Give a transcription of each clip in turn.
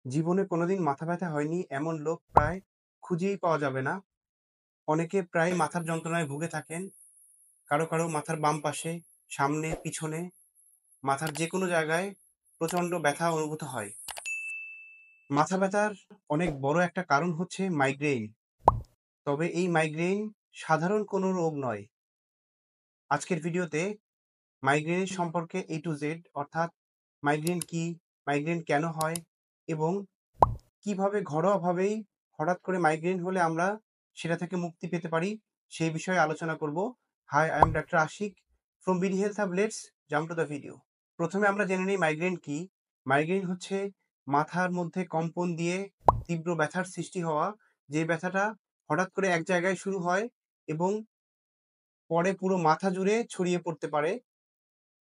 জীবনে কোনোদিন মাথা ব্যথা হয়নি এমন লোক প্রায় খুঁজেই পাওয়া যাবে না। অনেকে প্রায় মাথার যন্ত্রণায় ভুগে থাকেন। কারো মাথার বাম পাশে, সামনে, পিছনে, মাথার যেকোনো জায়গায় প্রচণ্ড ব্যথা অনুভূত হয়। মাথা ব্যথার অনেক বড় একটা কারণ হচ্ছে মাইগ্রেইন। তবে এই মাইগ্রেইন সাধারণ কোনো রোগ নয়। আজকের ভিডিওতে মাইগ্রেনের সম্পর্কে A to Z অর্থাৎ মাইগ্রেন কি, মাইগ্রেন কেন হয় এবং কিভাবে ঘরোয়াভাবেই হঠাৎ করে মাইগ্রেন হলে আমরা সেটা থেকে মুক্তি পেতে পারি, সেই বিষয়ে আলোচনা করব। Hi, I am doctor Ashik from BD health hub. Let's jump to the video. প্রথমে আমরা জেনে নিই মাইগ্রেন কি। মাইগ্রেন হচ্ছে মাথার মধ্যে কম্পন দিয়ে তীব্র ব্যথার সৃষ্টি হওয়া, যে ব্যথাটা হঠাৎ করে এক জায়গায় শুরু হয় এবং পরে পুরো মাথা জুড়ে ছড়িয়ে পড়তে পারে।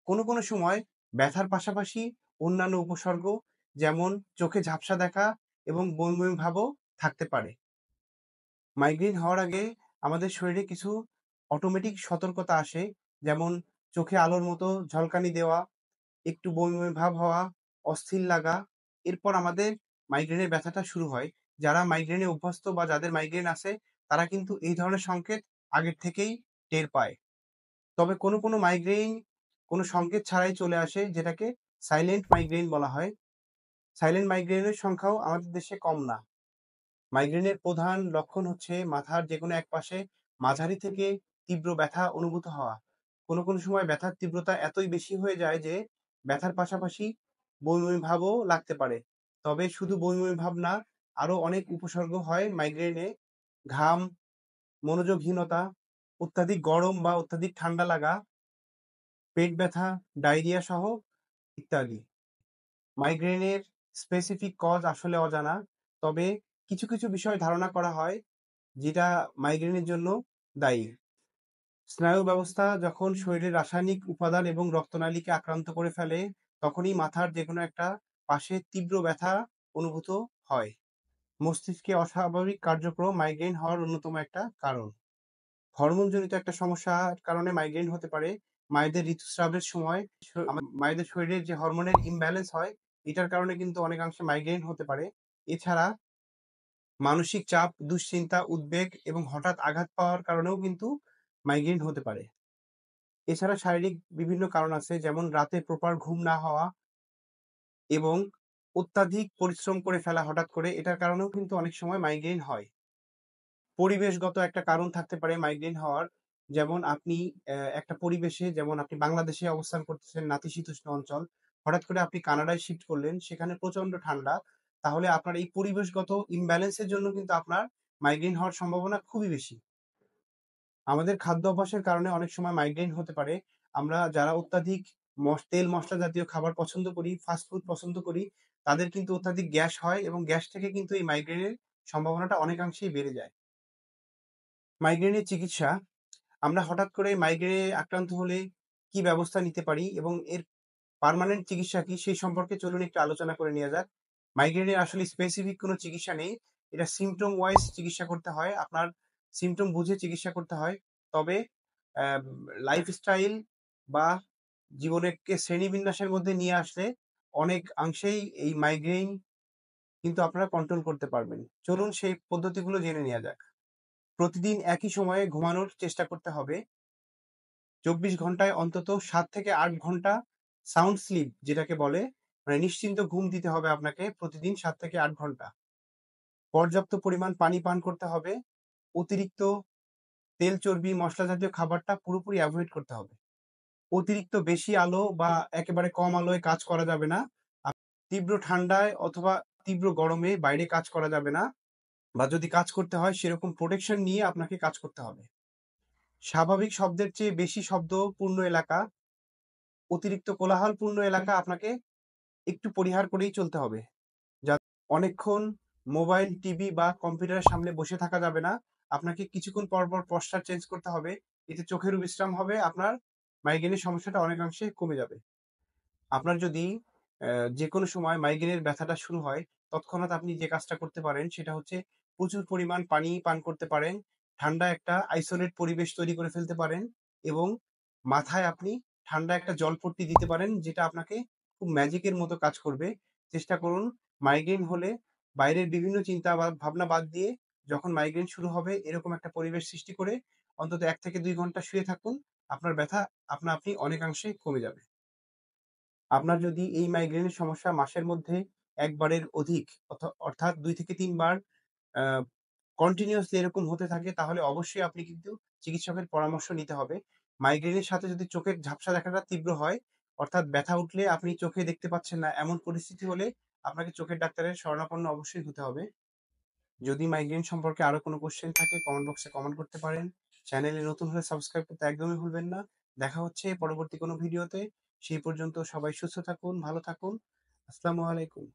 কোনো সময় ব্যথার পাশাপাশি অন্যান্য উপসর্গ যেমন চোখে ঝাপসা দেখা এবং বমি বমি ভাবও থাকতে পারে। মাইগ্রেন হওয়ার আগে আমাদের শরীরে কিছু অটোমেটিক সতর্কতা আসে, যেমন চোখে আলোর মতো ঝলকানি দেওয়া, একটু বমি বমি ভাব হওয়া, অস্থির লাগা। এরপর আমাদের মাইগ্রেনের ব্যথাটা শুরু হয়। যারা মাইগ্রেনে অভ্যস্ত বা যাদের মাইগ্রেন আছে তারা কিন্তু এই ধরনের সংকেত আগের থেকেই টের পায়। তবে কোনো মাইগ্রেন কোনো সংকেত ছাড়াই চলে আসে, যেটাকে সাইলেন্ট মাইগ্রেন বলা হয়। সাইলেন্ট মাইগ্রেনের সংখ্যাও আমাদের দেশে কম না। মাইগ্রেনের প্রধান লক্ষণ হচ্ছে মাথার যেকোনো এক পাশে মাঝারি থেকে তীব্র ব্যথা অনুভূত হওয়া। কোনো সময় ব্যথার তীব্রতা এতই বেশি হয়ে যায় যে ব্যথার পাশাপাশি বমি বমি ভাবও লাগতে পারে। তবে শুধু বমি বমি ভাব না, আরো অনেক উপসর্গ হয় মাইগ্রেনে। ঘাম, মনোযোগহীনতা, অত্যাধিক গরম বা অত্যাধিক ঠান্ডা লাগা, পেট ব্যথা, ডায়রিয়া সহ ইত্যাদি। মাইগ্রেনের স্পেসিফিক কজ আসলে অজানা। তবে কিছু বিষয় ধারণা করা হয় যেটা মাইগ্রেনের জন্য দায়ী। স্নায়ু ব্যবস্থা যখন শরীরের রাসায়নিক উপাদান এবং রক্তনালীকে আক্রান্ত করে ফেলে, তখনই মাথার যেকোনো একটা পাশে তীব্র ব্যথা অনুভূত হয়। মস্তিষ্কে অস্বাভাবিক কার্যক্রম মাইগ্রেন হওয়ার অন্যতম একটা কারণ। হরমোনজনিত একটা সমস্যার কারণে মাইগ্রেন হতে পারে। মায়েদের ঋতুস্রাবের সময় মায়েদের শরীরের যে হরমোনের ইমব্যালেন্স হয়, এটার কারণে কিন্তু অনেকাংশে মাইগ্রেন হতে পারে। এছাড়া মানসিক চাপ, দুশ্চিন্তা, উদ্বেগ এবং হঠাৎ আঘাত পাওয়ার কারণেও কিন্তু মাইগ্রেন হতে পারে। এছাড়া শারীরিক বিভিন্ন কারণ আছে, যেমন রাতে প্রপার ঘুম না হওয়া এবং অত্যাধিক পরিশ্রম করে ফেলা হঠাৎ করে, এটার কারণেও কিন্তু অনেক সময় মাইগ্রেন হয়। পরিবেশগত একটা কারণ থাকতে পারে মাইগ্রেন হওয়ার। যেমন আপনি একটা পরিবেশে, যেমন আপনি বাংলাদেশে অবস্থান করতেছেন, নাতিশীতোষ্ণ অঞ্চল। হঠাৎ করে আপনি কানাডায় শিফট করলেন, সেখানে প্রচন্ড ঠান্ডা। তাহলে আপনার এই পরিবেশগত ইমব্যালেন্স এর জন্য কিন্তু আপনার মাইগ্রেন হওয়ার সম্ভাবনা খুবই বেশি। আমাদের খাদ্য অভ্যাসের কারণে অনেক সময় মাইগ্রেন হতে পারে। আমরা যারা অত্যাধিক তেল মসলা জাতীয় খাবার পছন্দ করি, ফাস্ট ফুড পছন্দ করি, তাদের কিন্তু অত্যাধিক গ্যাস হয় এবং গ্যাস থেকে কিন্তু এই মাইগ্রেনের সম্ভাবনাটা অনেকাংশেই বেড়ে যায়। মাইগ্রেনের চিকিৎসা, আমরা হঠাৎ করে মাইগ্রেনে আক্রান্ত হলে কি ব্যবস্থা নিতে পারি এবং এর পার্মানেন্ট চিকিৎসা কি, সেই সম্পর্কে চলুন একটু আলোচনা করে নেওয়া যাক। মাইগ্রেনের আসলে স্পেসিফিক কোনো চিকিৎসা নেই। এটা সিম্পটম ওয়াইজ চিকিৎসা করতে হয়। আপনার সিম্পটম বুঝে চিকিৎসা করতে হয়। তবে লাইফস্টাইল বা জীবনকে শ্রেণীবিন্যাসের মধ্যে নিয়ে আসলে অনেকাংশেই এই মাইগ্রেন কিন্তু আপনারা কন্ট্রোল করতে পারবেন। চলুন সেই পদ্ধতিগুলো জেনে নেওয়া যাক। প্রতিদিন একই সময়ে ঘুমানোর চেষ্টা করতে হবে। ২৪ ঘন্টায় অন্তত ৭ থেকে ৮ ঘন্টা সাউন্ড স্লিপ যেটাকে বলে, মানে নিশ্চিন্ত ঘুম দিতে হবে আপনাকে প্রতিদিন ৭ থেকে ৮ ঘন্টা। পর্যাপ্ত পরিমাণ পানি পান করতে হবে। অতিরিক্ত তেল, চর্বি, মসলা জাতীয় খাবারটা পুরোপুরি এভয়েড করতে হবে। অতিরিক্ত বেশি আলো বা একেবারে কম আলোয় কাজ করা যাবে না। তীব্র ঠান্ডায় অথবা তীব্র গরমে বাইরে কাজ করা যাবে না, বা যদি কাজ করতে হয় সেরকম প্রোটেকশন নিয়ে আপনাকে কাজ করতে হবে। স্বাভাবিক শব্দের চেয়ে বেশি শব্দপূর্ণ এলাকা, অতিরিক্ত কোলাহলপূর্ণ এলাকা আপনাকে একটু পরিহার করেই চলতে হবে। যা অনেকক্ষণ মোবাইল, টিভি বা কম্পিউটারের সামনে বসে থাকা যাবে না। আপনাকে কিছুক্ষণ পর পশ্চার চেঞ্জ করতে হবে। এতে চোখেরও বিশ্রাম হবে, আপনার মাইগ্রেনের সমস্যাটা অনেকাংশে কমে যাবে। আপনার যদি যেকোনো সময় মাইগ্রেনের ব্যথাটা শুরু হয়, তৎক্ষণাৎ আপনি যে কাজটা করতে পারেন সেটা হচ্ছে প্রচুর পরিমাণ পানি পান করতে পারেন। ঠান্ডা একটা আইসোলেট পরিবেশ তৈরি করে ফেলতে পারেন এবং মাথায় আপনি ঠান্ডা একটা জলপট্টি দিতে পারেন, যেটা আপনাকে খুব ম্যাজিকের মতো কাজ করবে। চেষ্টা করুন মাইগ্রেন হলে বাইরের বিভিন্ন চিন্তা বা ভাবনা বাদ দিয়ে যখন মাইগ্রেন শুরু হবে এরকম একটা পরিবেশ সৃষ্টি করে অন্তত ১ থেকে ২ ঘন্টা শুয়ে থাকুন। আপনার ব্যথা আপনা আপনি অনেকাংশে কমে যাবে। আপনার যদি এই মাইগ্রেনের সমস্যা মাসের মধ্যে ১ বারের অধিক অর্থাৎ ২ থেকে ৩ বার আ কন্টিনিউয়াসলি এরকম হতে থাকে তাহলে অবশ্যই আপনি কিন্তু চিকিৎসকের পরামর্শ নিতে হবে। মাইগ্রেনের সাথে যদি চোখের ঝাপসা দেখাটা তীব্র হয়, অর্থাৎ ব্যথা উঠলে আপনি চোখে দেখতে পাচ্ছেন না এমন পরিস্থিতি হলে আপনাকে চোখের ডাক্তারের শরণাপন্ন অবশ্যই হতে হবে। যদি মাইগ্রেন সম্পর্কে আরো কোনো কোয়েশ্চেন থাকে কমেন্ট বক্সে কমেন্ট করতে পারেন। চ্যানেলে নতুন হলে সাবস্ক্রাইব করতে একদমই ভুলবেন না। দেখা হচ্ছে পরবর্তী কোনো ভিডিওতে। সেই পর্যন্ত সবাই সুস্থ থাকুন, ভালো থাকুন। আসসালামু আলাইকুম।